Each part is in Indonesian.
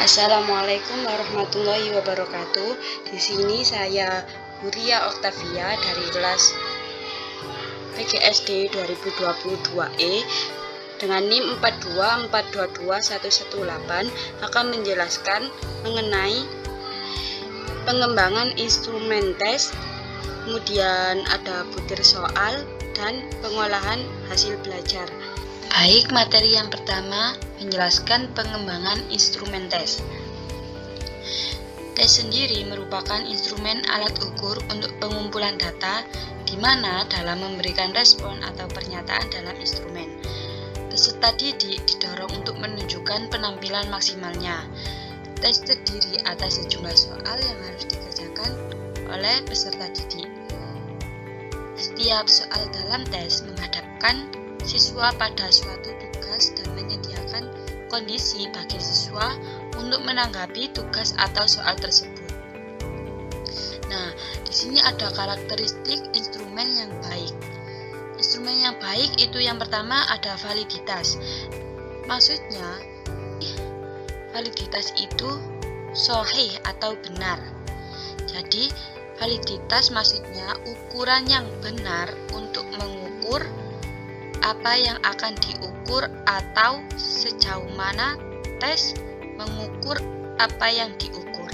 Assalamualaikum warahmatullahi wabarakatuh. Di sini saya Huria Oktavia dari kelas PGSD 2022E dengan NIM 424221118 akan menjelaskan mengenai pengembangan instrumen tes, kemudian ada butir soal dan pengolahan hasil belajar. Baik, materi yang pertama menjelaskan pengembangan instrumen tes. Tes sendiri merupakan instrumen alat ukur untuk pengumpulan data di mana dalam memberikan respon atau pernyataan dalam instrumen. Peserta didik didorong untuk menunjukkan penampilan maksimalnya. Tes terdiri atas sejumlah soal yang harus dikerjakan oleh peserta didik. Setiap soal dalam tes menghadapkan siswa pada suatu tugas dan menyediakan kondisi bagi siswa untuk menanggapi tugas atau soal tersebut. Nah, di sini ada karakteristik instrumen yang baik. Instrumen yang baik itu yang pertama ada validitas. Maksudnya, validitas itu sahih atau benar. Jadi, validitas maksudnya ukuran yang benar untuk mengukur apa yang akan diukur atau sejauh mana tes mengukur apa yang diukur.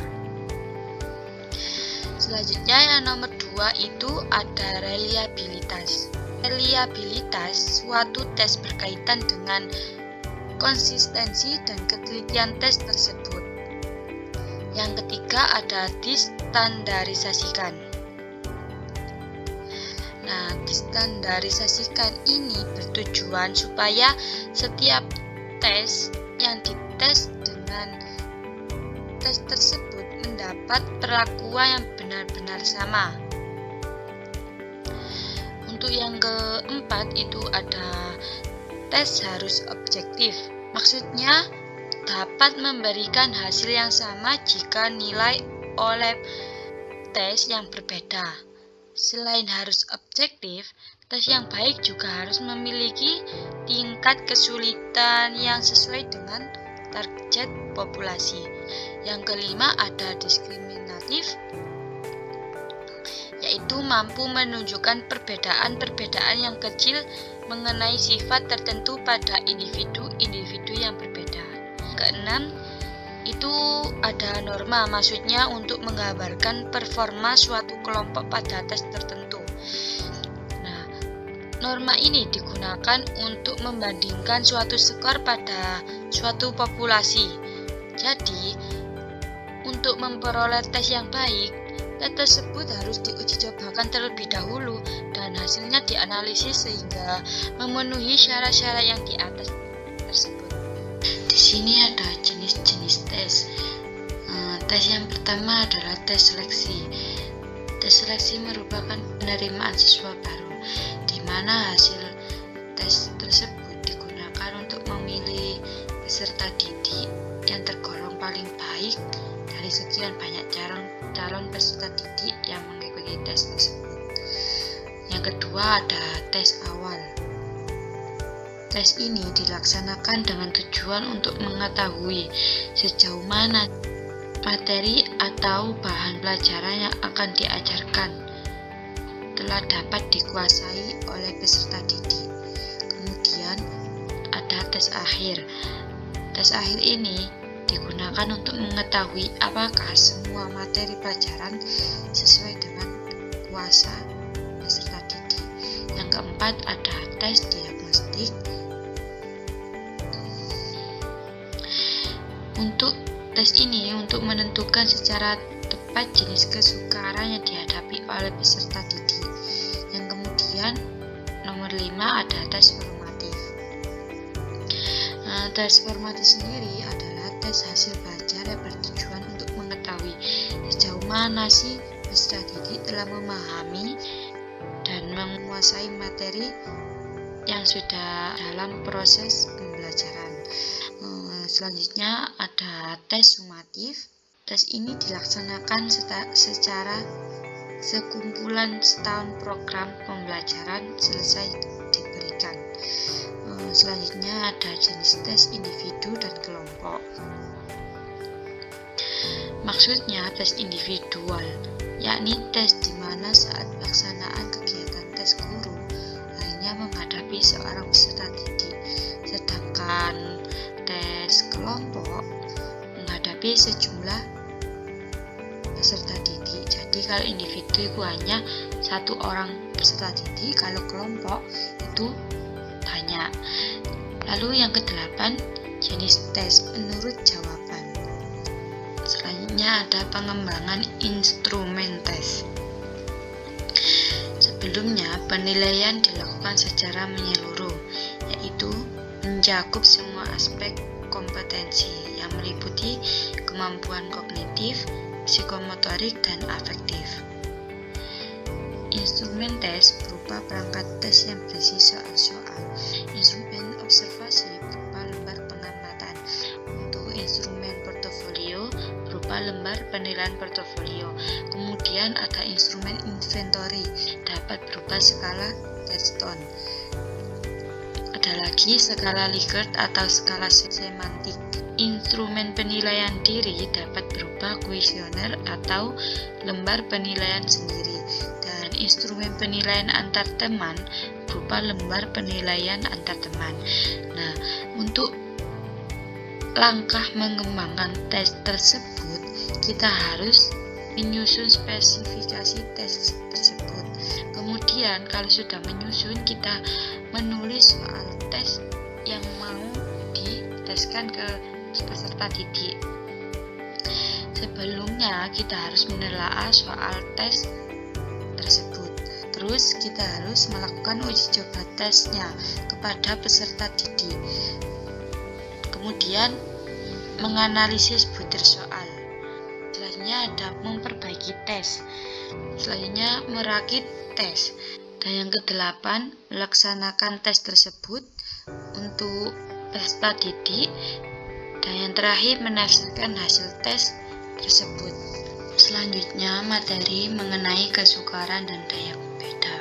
Selanjutnya yang nomor 2 itu ada reliabilitas. Reliabilitas suatu tes berkaitan dengan konsistensi dan ketelitian tes tersebut. Yang ketiga ada distandarisasikan. Nah, distandarisasikan ini bertujuan supaya setiap tes yang dites dengan tes tersebut mendapat perlakuan yang benar-benar sama. Untuk yang keempat itu ada tes harus objektif. Maksudnya dapat memberikan hasil yang sama jika nilai oleh tes yang berbeda. Selain harus objektif, tes yang baik juga harus memiliki tingkat kesulitan yang sesuai dengan target populasi. Yang kelima ada diskriminatif, yaitu mampu menunjukkan perbedaan-perbedaan yang kecil mengenai sifat tertentu pada individu-individu yang berbeda. Keenam, itu ada norma, maksudnya untuk menggambarkan performa suatu kelompok pada tes tertentu. Nah, norma ini digunakan untuk membandingkan suatu skor pada suatu populasi. Jadi, untuk memperoleh tes yang baik, tes tersebut harus diuji cobakan terlebih dahulu dan hasilnya dianalisis sehingga memenuhi syarat-syarat yang di atas tersebut. Di sini ada jenis-jenis tes. Tes yang pertama adalah tes seleksi. Tes seleksi merupakan penerimaan siswa baru, di mana hasil tes tersebut digunakan untuk memilih peserta didik yang tergolong paling baik dari sekian banyak calon peserta didik yang mengikuti tes tersebut. Yang kedua ada tes awal. Tes ini dilaksanakan dengan tujuan untuk mengetahui sejauh mana materi atau bahan pelajaran yang akan diajarkan telah dapat dikuasai oleh peserta didik. Kemudian ada tes akhir. Tes akhir ini digunakan untuk mengetahui apakah semua materi pelajaran sesuai dengan kuasa peserta didik. Yang keempat ada tes diagnostik. Untuk tes ini untuk menentukan secara tepat jenis kesukaran yang dihadapi oleh peserta didik. Yang kemudian nomor 5 ada tes formatif. Tes formatif sendiri adalah tes hasil belajar yang bertujuan untuk mengetahui sejauh mana sih peserta didik telah memahami dan menguasai materi yang sudah dalam proses pembelajaran. Selanjutnya ada tes sumatif. Tes ini dilaksanakan secara sekumpulan setahun program pembelajaran selesai diberikan. Selanjutnya ada jenis tes individu dan kelompok. Maksudnya tes individual, yakni tes di mana saat pelaksanaan kegiatan tes guru hanya menghadapi seorang peserta didik, sedangkan tes kelompok menghadapi sejumlah peserta didik. Jadi kalau individu itu hanya satu orang peserta didik, kalau kelompok itu banyak. Lalu yang ke-8, jenis tes menurut jawaban. Selanjutnya ada pengembangan instrumen tes. Sebelumnya penilaian dilakukan secara menyeluruh, yaitu mencakup semua aspek kompetensi yang meliputi kemampuan kognitif, psikomotorik, dan afektif. Instrumen tes berupa perangkat tes yang berisi soal-soal. Instrumen observasi berupa lembar pengamatan. Untuk instrumen portofolio berupa lembar penilaian portofolio. Kemudian ada instrumen inventory, dapat berupa skala Gladstone. Ada lagi skala Likert atau skala semantik. Instrumen penilaian diri dapat berupa kuesioner atau lembar penilaian sendiri, dan instrumen penilaian antar teman berupa lembar penilaian antar teman. Nah, untuk langkah mengembangkan tes tersebut, kita harus menyusun spesifikasi tes tersebut. Kemudian kalau sudah menyusun, kita menulis soal tes yang mau diteskan ke peserta didik. Sebelumnya kita harus menelaah soal tes tersebut. Terus kita harus melakukan uji coba tesnya kepada peserta didik. Kemudian menganalisis butir soal. Selanjutnya ada memperbaiki tes. Selanjutnya merakit tes. Dan yang ke-8, melaksanakan tes tersebut untuk peserta didik. Dan yang terakhir, menafsirkan hasil tes tersebut. Selanjutnya, materi mengenai kesukaran dan daya pembeda.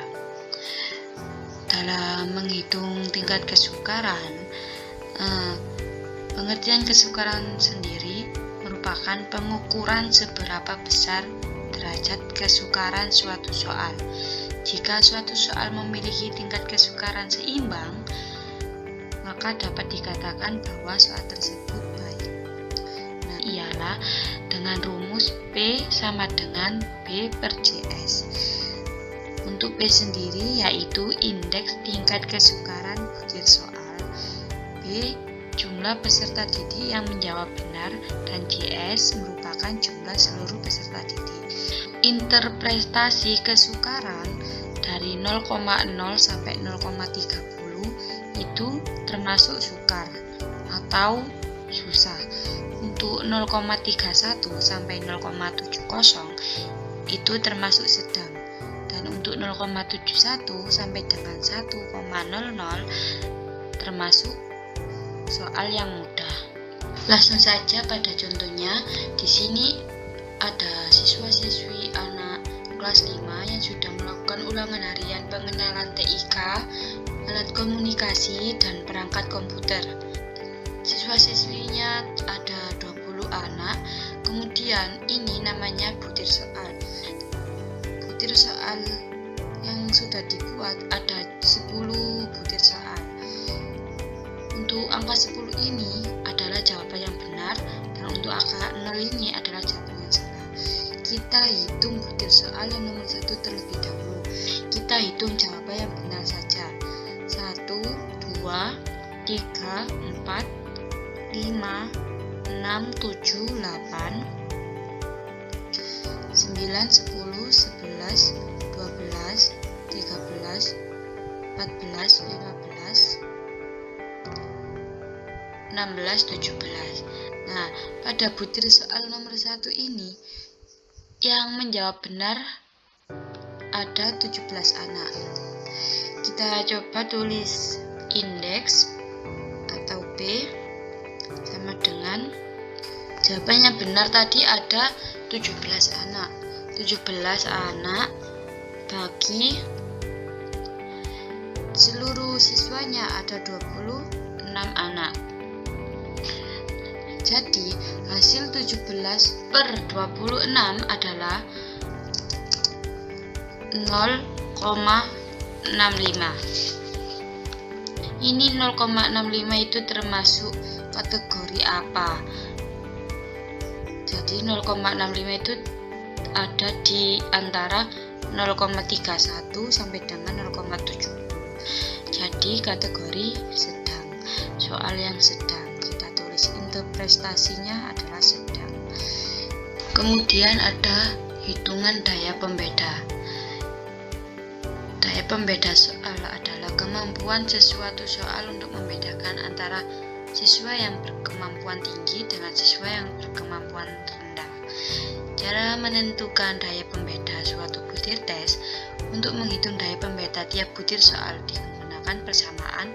Dalam menghitung tingkat kesukaran, pengertian kesukaran sendiri merupakan pengukuran seberapa besar derajat kesukaran suatu soal. Jika suatu soal memiliki tingkat kesukaran seimbang, maka dapat dikatakan bahwa soal tersebut baik. Nah, ialah dengan rumus P sama dengan B per JS. Untuk P sendiri yaitu indeks tingkat kesukaran butir soal, B jumlah peserta didik yang menjawab benar, dan JS merupakan jumlah seluruh peserta didik. Interpretasi kesukaran dari 0,0 sampai 0,30 itu termasuk sukar atau susah. Untuk 0,31 sampai 0,70 itu termasuk sedang, dan untuk 0,71 sampai dengan 1,00 termasuk soal yang mudah. Langsung saja pada contohnya. Di sini ada siswa-siswi anak kelas 5 yang sudah melakukan ulangan harian pengenalan TIK, alat komunikasi, dan perangkat komputer. Siswa-siswinya ada 20 anak. Kemudian ini namanya butir soal. Butir soal yang sudah dibuat ada 10 butir soal. Untuk angka 10 ini adalah jawaban yang benar, dan untuk angka 0 ini adalah jawaban yang salah. Kita hitung butir soal yang nomor 1 terlebih dahulu. Kita hitung jawaban yang benar saja. 1, 2, 3, 4, 5, 6, 7, 8, 9, 10, 11, 12, 13, 14, 15, 16, 17. Nah, pada butir soal nomor 1 ini yang menjawab benar ada 17 anak. Kita coba tulis indeks atau B sama dengan jawaban yang benar tadi ada 17 anak. 17 anak bagi seluruh siswanya ada 26 anak. Jadi hasil 17/26 adalah 0,65. Ini 0,65 itu termasuk kategori apa? Jadi 0,65 itu ada di antara 0,31 sampai dengan 0,70. Jadi kategori sedang. Soal yang sedang kita tulis interpretasinya adalah sedang. Kemudian ada hitungan daya pembeda. Daya pembeda soal adalah kemampuan sesuatu soal untuk membedakan antara siswa yang berkemampuan tinggi dengan siswa yang berkemampuan rendah. Cara menentukan daya pembeda suatu butir tes. Untuk menghitung daya pembeda tiap butir soal digunakan persamaan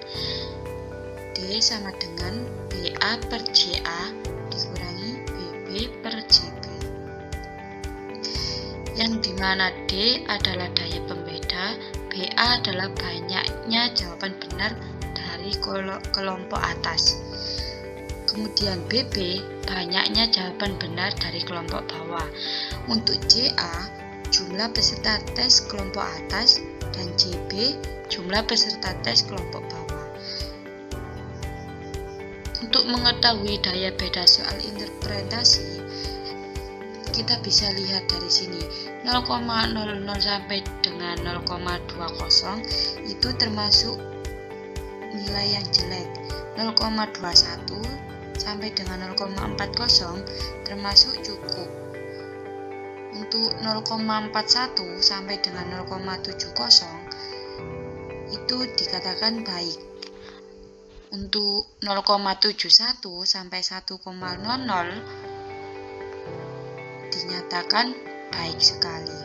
D sama dengan BA per JA dikurangi BB per JB, yang dimana D adalah daya pembeda, BA adalah banyaknya jawaban benar dari kelompok atas. Kemudian BB banyaknya jawaban benar dari kelompok bawah. Untuk JA jumlah peserta tes kelompok atas dan JB jumlah peserta tes kelompok bawah. Untuk mengetahui daya beda soal interpretasi, kita bisa lihat dari sini 0,00 sampai dengan 0,20 itu termasuk nilai yang jelek. 0,21 sampai dengan 0,40 termasuk cukup. Untuk 0,41 sampai dengan 0,70 itu dikatakan baik. Untuk 0,71 sampai 1,00 dinyatakan baik sekali.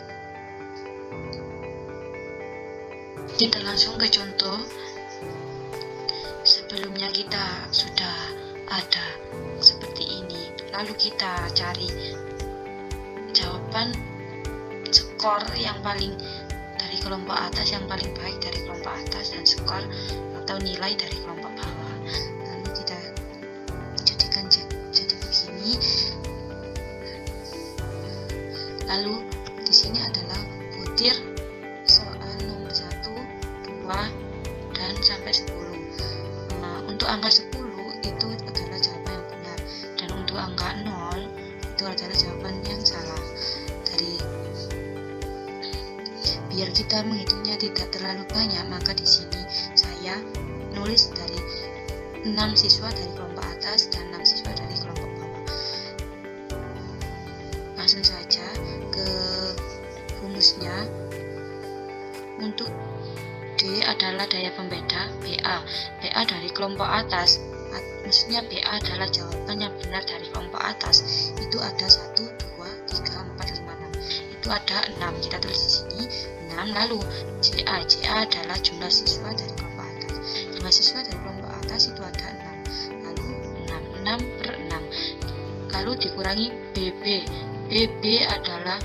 Kita langsung ke contoh. Sebelumnya kita sudah ada seperti ini, lalu kita cari jawaban skor yang paling dari kelompok atas, yang paling baik dari kelompok atas, dan skor atau nilai dari kelompok bawah. Lalu kita jadikan jadi begini. Lalu di sini adalah butir soal nomor 1, 2, dan sampai 10. Untuk angka 10 itu adalah jawaban yang benar, dan untuk angka 0 itu adalah jawaban yang salah. Biar kita menghitungnya tidak terlalu banyak, maka di sini saya nulis dari 6 siswa dari kelompok atas dan 6 siswa dari kelompok bawah. Langsung saja ke rumusnya. Untuk D adalah daya pembeda BA. BA dari kelompok atas, maksudnya BA adalah jawaban yang benar dari kelompok atas. Itu ada 1, 2, 3, 4, 5, 6. Itu ada 6. Kita tulis di sini 6. Lalu JA adalah jumlah siswa dari kelompok atas. Jumlah siswa dari kelompok atas itu ada 6. Lalu 6 per 6. Lalu dikurangi BB. BB adalah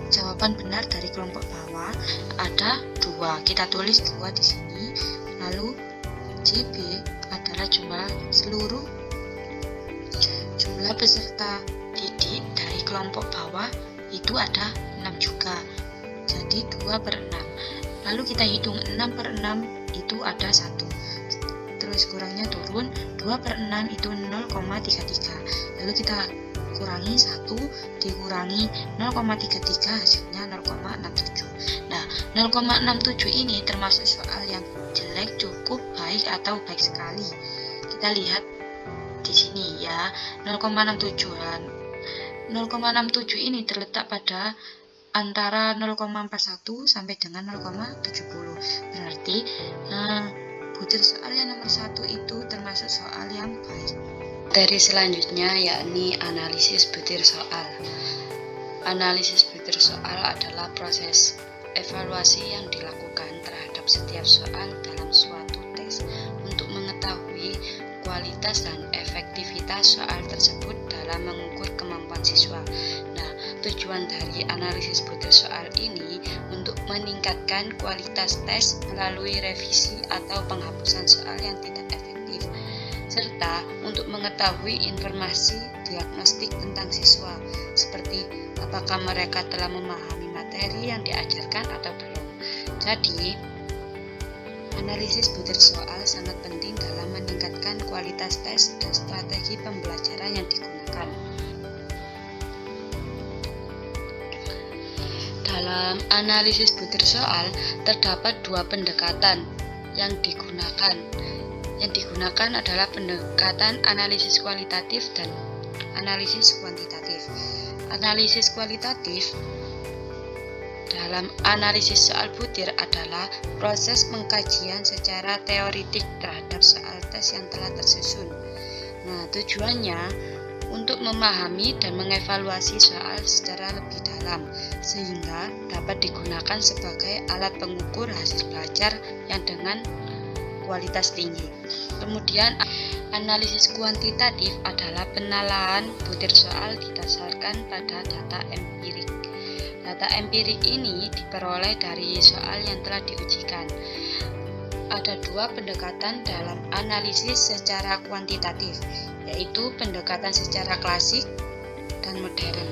jawaban benar dari kelompok bawah, ada 2. Kita tulis 2 di sini. Lalu JB adalah seluruh jumlah peserta didik dari kelompok bawah, itu ada 6 juga. Jadi 2 per 6. Lalu kita hitung 6 per 6 itu ada 1. Terus kurangnya turun, 2 per 6 itu 0,33. Lalu kita kurangi 1 dikurangi 0,33 hasilnya 0,67. Nah, 0,67 ini termasuk soal yang jelek, cukup, baik, atau baik sekali. Kita lihat di sini ya, 0,67. 0,67 ini terletak pada antara 0,41 sampai dengan 0,70. Berarti butir soal yang nomor 1 itu termasuk soal yang baik. Materi selanjutnya yakni analisis butir soal. Analisis butir soal adalah proses evaluasi yang dilakukan terhadap setiap soal dalam suatu tes untuk mengetahui kualitas dan efektivitas soal tersebut dalam mengukur kemampuan siswa. Nah, tujuan dari analisis butir soal ini untuk meningkatkan kualitas tes melalui revisi atau penghapusan soal yang tidak efektif. serta untuk mengetahui informasi diagnostik tentang siswa, seperti apakah mereka telah memahami materi yang diajarkan atau belum. Jadi, analisis butir soal sangat penting dalam meningkatkan kualitas tes dan strategi pembelajaran yang digunakan. Dalam analisis butir soal, terdapat dua pendekatan yang digunakan. Yang digunakan adalah pendekatan analisis kualitatif dan analisis kuantitatif. Analisis kualitatif dalam analisis soal butir adalah proses pengkajian secara teoritik terhadap soal tes yang telah tersusun. Nah, tujuannya untuk memahami dan mengevaluasi soal secara lebih dalam, sehingga dapat digunakan sebagai alat pengukur hasil belajar yang dengan kualitas tinggi. Kemudian, analisis kuantitatif adalah penilaian butir soal didasarkan pada data empirik. Data empirik ini diperoleh dari soal yang telah diujikan. Ada dua pendekatan dalam analisis secara kuantitatif, yaitu pendekatan secara klasik dan modern.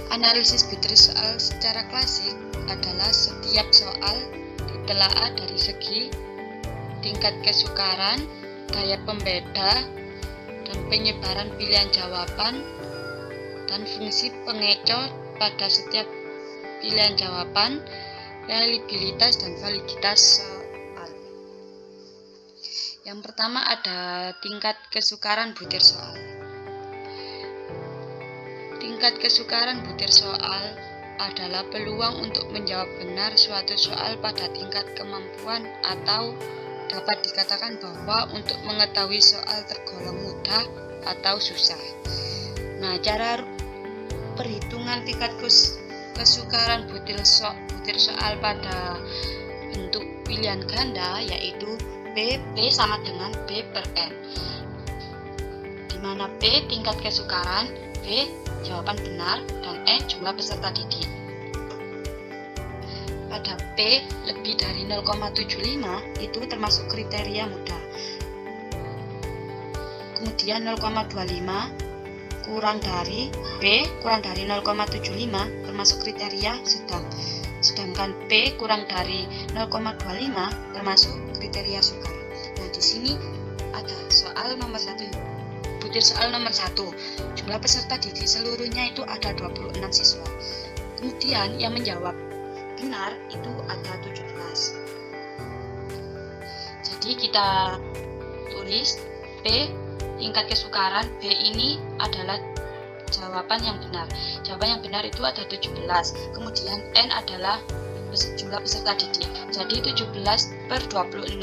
Analisis butir soal secara klasik adalah setiap soal ditelaah dari segi tingkat kesukaran, daya pembeda, dan penyebaran pilihan jawaban, dan fungsi pengecoh pada setiap pilihan jawaban, reliabilitas dan validitas soal. Yang pertama ada tingkat kesukaran butir soal. Tingkat kesukaran butir soal adalah peluang untuk menjawab benar suatu soal pada tingkat kemampuan, atau dapat dikatakan bahwa untuk mengetahui soal tergolong mudah atau susah. Nah, cara perhitungan tingkat kesukaran butir soal pada bentuk pilihan ganda yaitu P sama dengan B per N, di mana P tingkat kesukaran, B jawaban benar, dan N jumlah peserta didik. Pada P lebih dari 0,75 itu termasuk kriteria mudah. Kemudian 0,25 kurang dari B kurang dari 0,75 termasuk kriteria sedang. Sedangkan P kurang dari 0,25 termasuk kriteria sukar. Nah, di sini ada soal nomor 1. Butir soal nomor 1. Jumlah peserta didik seluruhnya itu ada 26 siswa. Kemudian yang menjawab benar itu ada 17. Jadi kita tulis P tingkat kesukaran, B ini adalah jawaban yang benar. Jawaban yang benar itu ada 17. Kemudian N adalah jumlah peserta didik. Jadi 17 per 26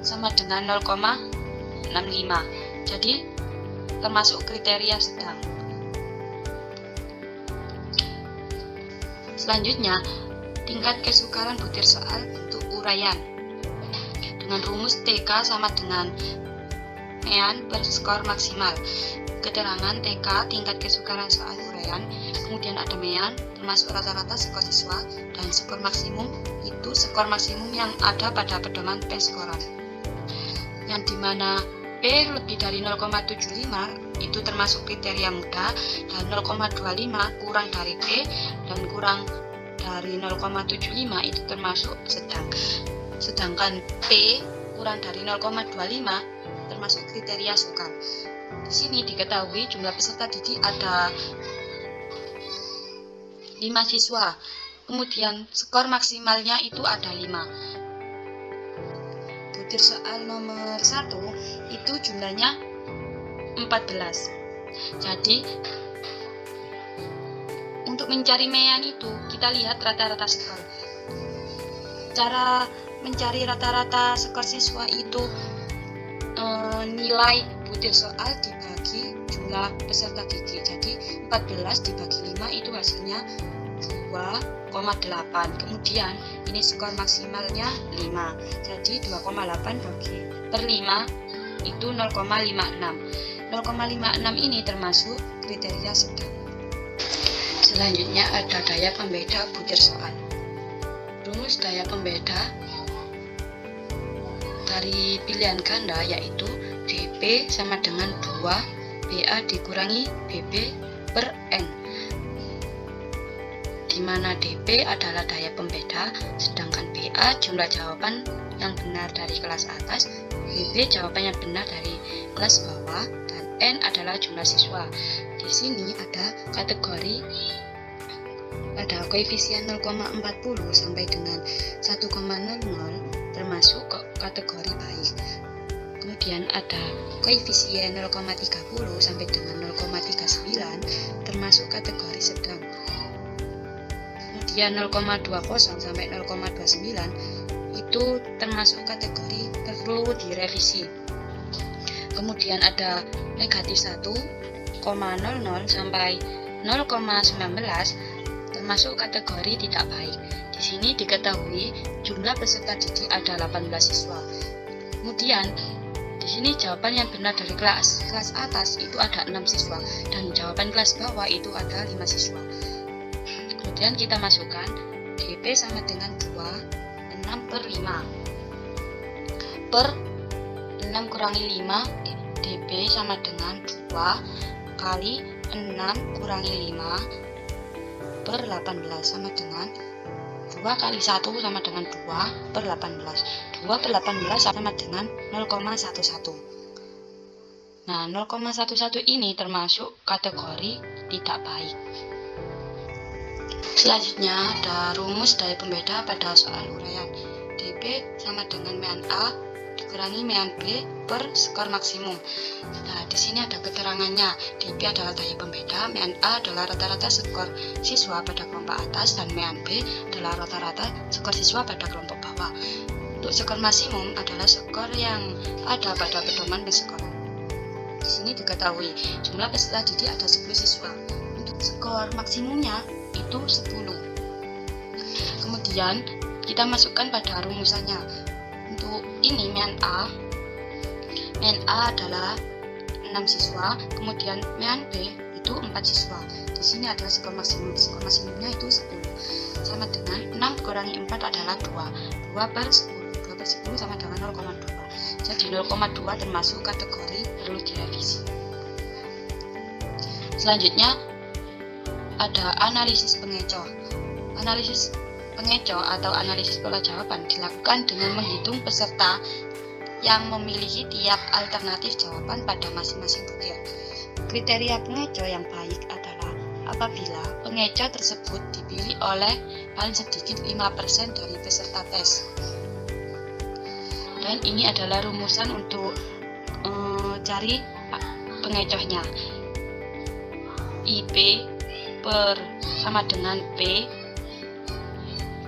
sama dengan 0,65. Jadi termasuk kriteria sedang. Selanjutnya, tingkat kesukaran butir soal bentuk uraian dengan rumus TK sama dengan mean per skor maksimal. Keterangan TK tingkat kesukaran soal uraian, kemudian ada mean termasuk rata-rata skor siswa, dan skor maksimum itu skor maksimum yang ada pada pedoman P-skoran, yang dimana P lebih dari 0,75 itu termasuk kriteria mudah, dan 0,25 kurang dari P dan kurang dari 0,75 itu termasuk sedang. Sedangkan P kurang dari 0,25 termasuk kriteria sukar. Di sini diketahui jumlah peserta didik ada 5 siswa. Kemudian skor maksimalnya itu ada 5. Butir soal nomor 1 itu jumlahnya 14. Jadi untuk mencari mean itu kita lihat rata-rata skor. Cara mencari rata-rata skor siswa itu nilai butir soal dibagi jumlah peserta didik. Jadi 14 dibagi 5 itu hasilnya 2,8. Kemudian ini skor maksimalnya 5. Jadi 2,8 bagi per 5 itu 0,56. 0,56 ini termasuk kriteria sedang. Selanjutnya ada daya pembeda butir soal. Rumus daya pembeda dari pilihan ganda, yaitu DP sama dengan 2 BA dikurangi BB per N, di mana DP adalah daya pembeda, sedangkan BA jumlah jawaban yang benar dari kelas atas, BB jawaban yang benar dari kelas bawah, dan N adalah jumlah siswa. Di sini ada koefisien 0,40 sampai dengan 1,00 termasuk kategori baik. Kemudian ada koefisien 0,30 sampai dengan 0,39 termasuk kategori sedang. Kemudian 0,20 sampai 0,29 itu termasuk kategori perlu direvisi. Kemudian ada negatif 1,00 sampai 0,19 termasuk kategori tidak baik. Di sini diketahui jumlah peserta didik ada 18 siswa. Kemudian di sini jawaban yang benar dari kelas atas itu ada 6 siswa dan jawaban kelas bawah itu ada 5 siswa. Kemudian kita masukkan DP sama dengan 6 per 5 per 6 kurangi 5, DP sama dengan 2 kali 6 kurangi 5 per 18 sama dengan 2 kali 1 sama dengan 2 per 18. 2 per 18 sama dengan 0,11. Nah, 0,11 ini termasuk kategori tidak baik. Selanjutnya ada rumus daya pembeda pada soal uraian. DP sama dengan mean A dikurangi mean B per skor maksimum. Nah, di sini ada keterangannya. DP adalah daya pembeda, mean A adalah rata-rata skor siswa pada kelompok atas, dan mean B adalah rata-rata skor siswa pada kelompok bawah. Untuk skor maksimum adalah skor yang ada pada pedoman penskoran. Di sini diketahui jumlah peserta didik ada 10 siswa. Untuk skor maksimumnya itu 10. Kemudian kita masukkan pada rumusannya. Untuk ini mean A adalah 6 siswa, kemudian mean B itu 4 siswa. Di sini adalah skor maksimum. Skor maksimumnya itu 10. Sama dengan 6 kurangi 4 adalah 2. 2 per 10. 2 per 10 sama dengan 0,2. Jadi 0,2 termasuk kategori perlu direvisi. Selanjutnya ada analisis pengecoh. Analisis pengecoh atau analisis pola jawaban dilakukan dengan menghitung peserta yang memiliki tiap alternatif jawaban pada masing-masing butir. Kriteria pengecoh yang baik adalah apabila pengecoh tersebut dipilih oleh paling sedikit 5% dari peserta tes. Dan ini adalah rumusan untuk cari pengecohnya. IP per sama dengan P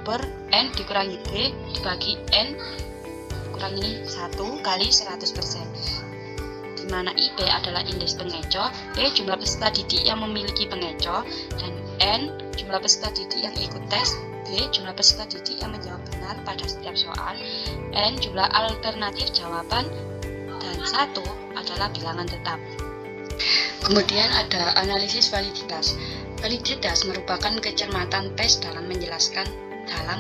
per N dikurangi B dibagi N kurangi 1 kali 100%, di mana IP adalah indeks pengecoh, P jumlah peserta didik yang memiliki pengecoh, dan N jumlah peserta didik yang ikut tes, B jumlah peserta didik yang menjawab benar pada setiap soal, N jumlah alternatif jawaban, dan 1 adalah bilangan tetap. Kemudian ada analisis validitas. Validitas merupakan kecermatan tes dalam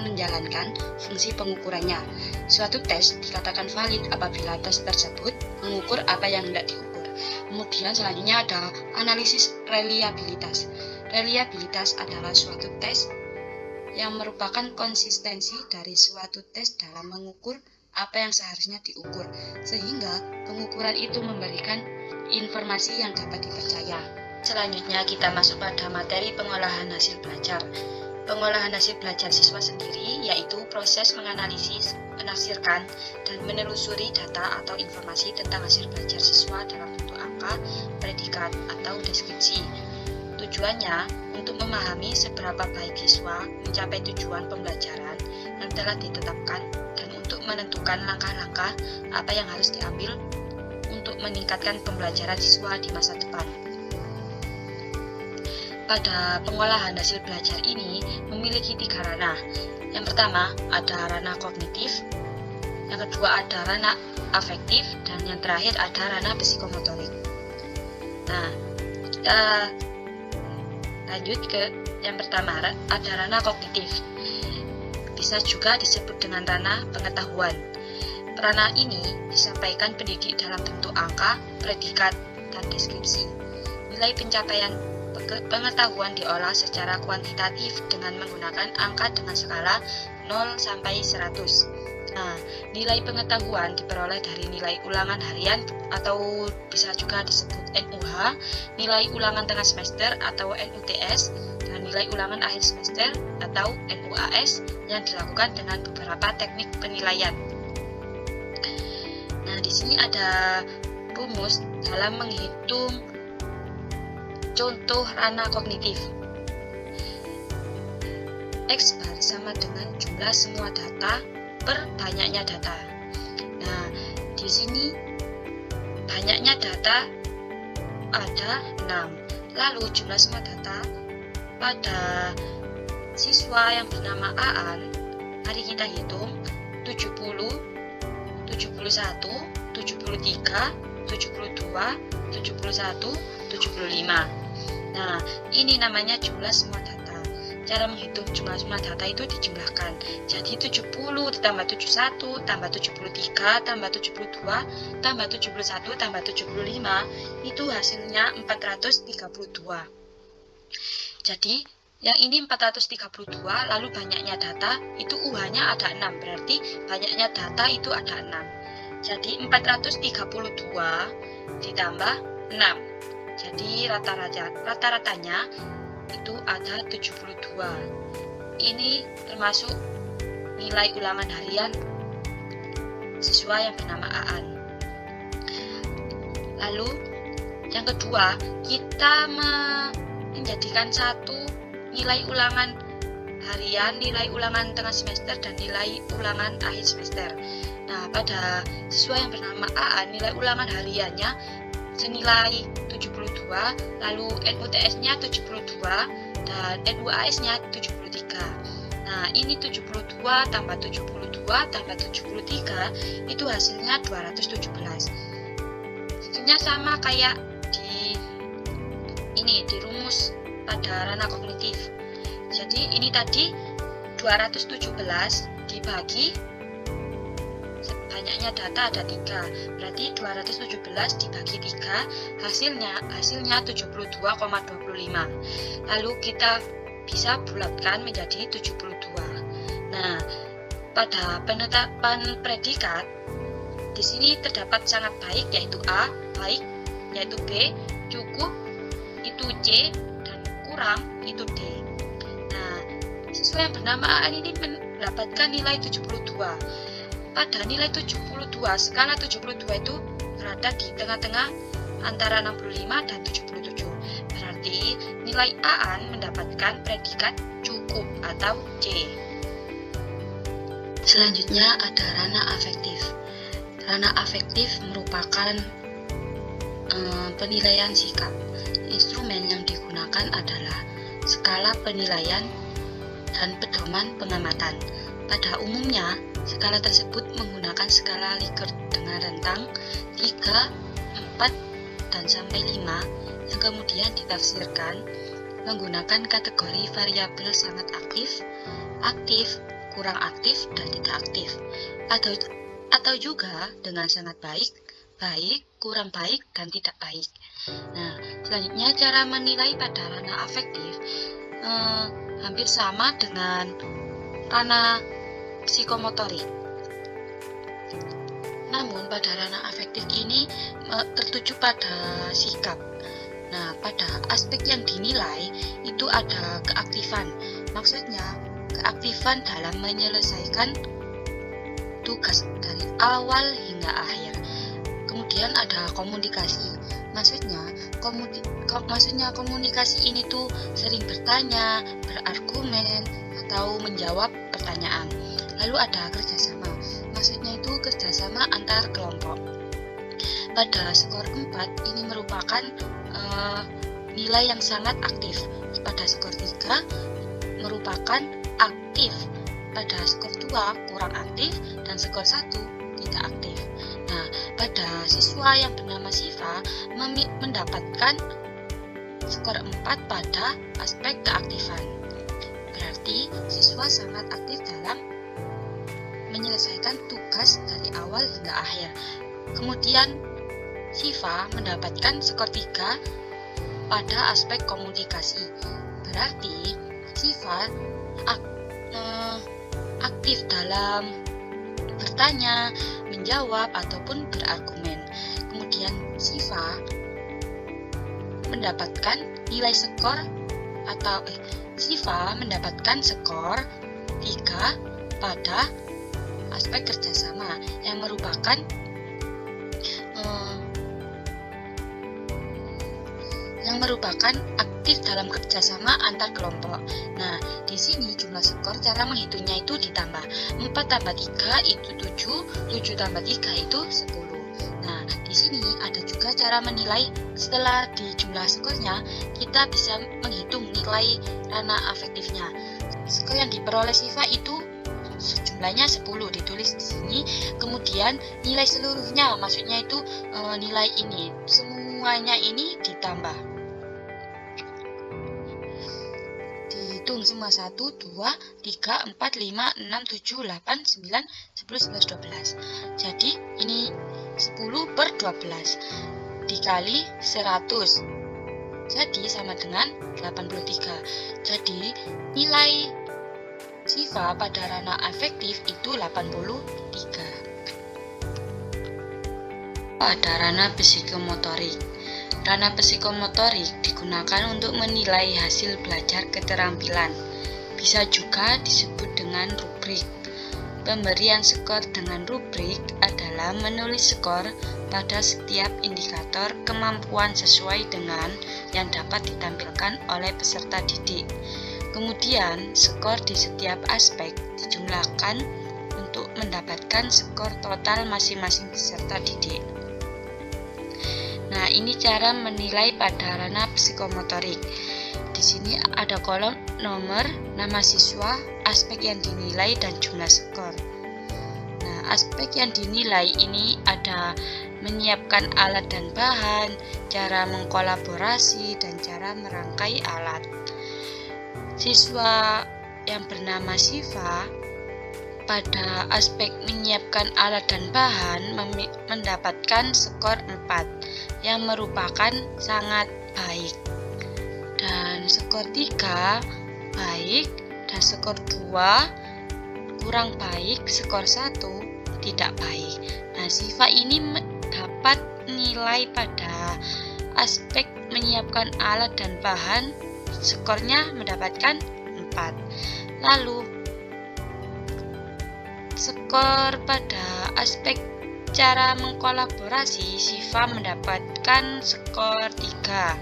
menjalankan fungsi pengukurannya. Suatu tes dikatakan valid apabila tes tersebut mengukur apa yang hendak diukur. Kemudian selanjutnya ada analisis reliabilitas. Reliabilitas adalah suatu tes yang merupakan konsistensi dari suatu tes dalam mengukur apa yang seharusnya diukur, sehingga pengukuran itu memberikan informasi yang dapat dipercaya. Selanjutnya kita masuk pada materi pengolahan hasil belajar. Pengolahan hasil belajar siswa sendiri yaitu proses menganalisis, menafsirkan, dan menelusuri data atau informasi tentang hasil belajar siswa dalam bentuk angka, predikat, atau deskripsi. Tujuannya untuk memahami seberapa baik siswa mencapai tujuan pembelajaran yang telah ditetapkan dan untuk menentukan langkah-langkah apa yang harus diambil untuk meningkatkan pembelajaran siswa di masa depan. Pada pengolahan hasil belajar ini memiliki 3 ranah. Yang pertama ada ranah kognitif, yang kedua ada ranah afektif, dan yang terakhir ada ranah psikomotorik. Nah, kita lanjut ke yang pertama, ada ranah kognitif. Bisa juga disebut dengan ranah pengetahuan. ranah ini disampaikan pendidik dalam bentuk angka, predikat, dan deskripsi. Nilai pencapaian pengetahuan diolah secara kuantitatif dengan menggunakan angka dengan skala 0 sampai 100. Nah, nilai pengetahuan diperoleh dari nilai ulangan harian atau bisa juga disebut NUH, nilai ulangan tengah semester atau NUTS, dan nilai ulangan akhir semester atau NUAS yang dilakukan dengan beberapa teknik penilaian. Nah, di sini ada rumus dalam menghitung contoh ranah kognitif. X bar sama dengan jumlah semua data per banyaknya data. Nah, di sini banyaknya data ada 6. Lalu jumlah semua data pada siswa yang bernama Aan, mari kita hitung 70, 71, 73, 72, 71, 75. Nah, ini namanya jumlah semua data. Cara menghitung jumlah semua data itu dijumlahkan. Jadi 70 ditambah 71 tambah 73 tambah 72 tambah 71 tambah 75 itu hasilnya 432. Jadi yang ini 432, lalu banyaknya data itu UH-nya ada 6, berarti banyaknya data itu ada 6. Jadi 432 ditambah 6. Jadi rata-ratanya itu ada 72. Ini termasuk nilai ulangan harian siswa yang bernama Aan. Lalu yang kedua, kita menjadikan satu nilai ulangan harian, nilai ulangan tengah semester, dan nilai ulangan akhir semester. Nah, pada siswa yang bernama Aan, nilai ulangan hariannya senilai 72, lalu NUTS-nya 72, dan NUAS-nya 73. Nah, ini 72 tambah 72 tambah 73 itu hasilnya 217. Hasilnya sama kayak di rumus pada ranah kognitif. Jadi ini tadi 217 dibagi banyaknya data ada 3, berarti 217 dibagi 3 hasilnya 72,25. Lalu kita bisa bulatkan menjadi 72. Nah, pada penetapan predikat di sini terdapat sangat baik yaitu A, baik yaitu B, cukup itu C, dan kurang itu D. Nah, siswa yang bernama Aan ini mendapatkan nilai 72. Pada nilai 72, skala 72 itu berada di tengah-tengah antara 65 dan 77. Berarti nilai Aan mendapatkan predikat cukup atau C. Selanjutnya ada ranah afektif. Ranah afektif merupakan penilaian sikap. Instrumen yang digunakan adalah skala penilaian dan pedoman pengamatan. Pada umumnya, skala tersebut menggunakan skala Likert dengan rentang 3, 4, dan sampai 5 yang kemudian ditafsirkan menggunakan kategori variabel sangat aktif, aktif, kurang aktif, dan tidak aktif, atau juga dengan sangat baik, baik, kurang baik, dan tidak baik. Nah, selanjutnya cara menilai pada ranah afektif hampir sama dengan ranah psikomotorik. Namun pada ranah afektif ini tertuju pada sikap. Nah, pada aspek yang dinilai itu ada keaktifan. Maksudnya keaktifan dalam menyelesaikan tugas dari awal hingga akhir. Kemudian ada komunikasi. Maksudnya komunikasi ini tuh sering bertanya, berargumen, atau menjawab pertanyaan. Lalu ada kerjasama. Maksudnya itu kerjasama antar kelompok. Pada skor 4 ini merupakan nilai yang sangat aktif. Pada skor 3 merupakan aktif. Pada skor 2 kurang aktif, dan skor 1 tidak aktif. Nah, pada siswa yang bernama Siva mendapatkan skor 4 pada aspek keaktifan. Berarti siswa sangat aktif dalam menyelesaikan tugas dari awal hingga akhir. Kemudian Siva mendapatkan skor 3 pada aspek komunikasi. Berarti Siva aktif dalam bertanya, menjawab, ataupun berargumen. Kemudian Siva mendapatkan nilai skor Siva mendapatkan skor 3 pada aspek kerjasama yang merupakan aktif dalam kerjasama antar kelompok. Nah, di sini jumlah skor cara menghitungnya itu ditambah 4 tambah 3 itu 7, 7 tambah 3 itu 10. Nah, di sini ada juga cara menilai. Setelah di jumlah skornya, kita bisa menghitung nilai ranah afektifnya. Skor yang diperoleh Siva itu jumlahnya 10 ditulis di sini. Kemudian nilai seluruhnya, maksudnya itu nilai ini, semuanya ini ditambah. Dihitung semua 1, 2, 3, 4, 5, 6, 7, 8, 9, 10, 11, 12. Jadi ini 10 per 12 dikali 100. Jadi sama dengan 83. Jadi nilai Siva pada ranah afektif itu 83. Pada ranah psikomotorik. Ranah psikomotorik digunakan untuk menilai hasil belajar keterampilan. Bisa juga disebut dengan rubrik. Pemberian skor dengan rubrik adalah menulis skor pada setiap indikator kemampuan sesuai dengan yang dapat ditampilkan oleh peserta didik. Kemudian, skor di setiap aspek dijumlahkan untuk mendapatkan skor total masing-masing peserta didik. Nah, ini cara menilai pada ranah psikomotorik. Di sini ada kolom nomor, nama siswa, aspek yang dinilai, dan jumlah skor. Nah, aspek yang dinilai ini ada menyiapkan alat dan bahan, cara mengkolaborasi, dan cara merangkai alat. Siswa yang bernama Siva pada aspek menyiapkan alat dan bahan mendapatkan skor 4 yang merupakan sangat baik, dan skor 3 baik, dan skor 2 kurang baik, skor 1 tidak baik. Nah, Siva ini mendapat nilai pada aspek menyiapkan alat dan bahan, skornya mendapatkan 4. Lalu skor pada aspek cara mengkolaborasi, Siva mendapatkan skor 3,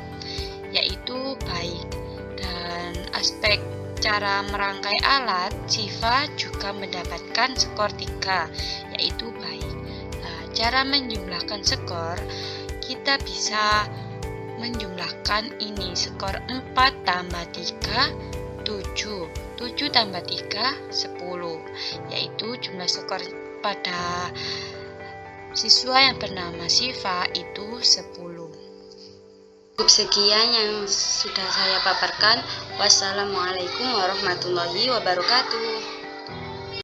yaitu baik. Dan aspek cara merangkai alat, Siva juga mendapatkan skor 3, yaitu baik. Nah, cara menjumlahkan skor, kita bisa menjumlahkan ini, skor 4 tambah 3, 7. 7 tambah 3, 10, yaitu jumlah skor pada siswa yang bernama Siva itu 10. Cukup sekian yang sudah saya paparkan. Wassalamualaikum warahmatullahi wabarakatuh.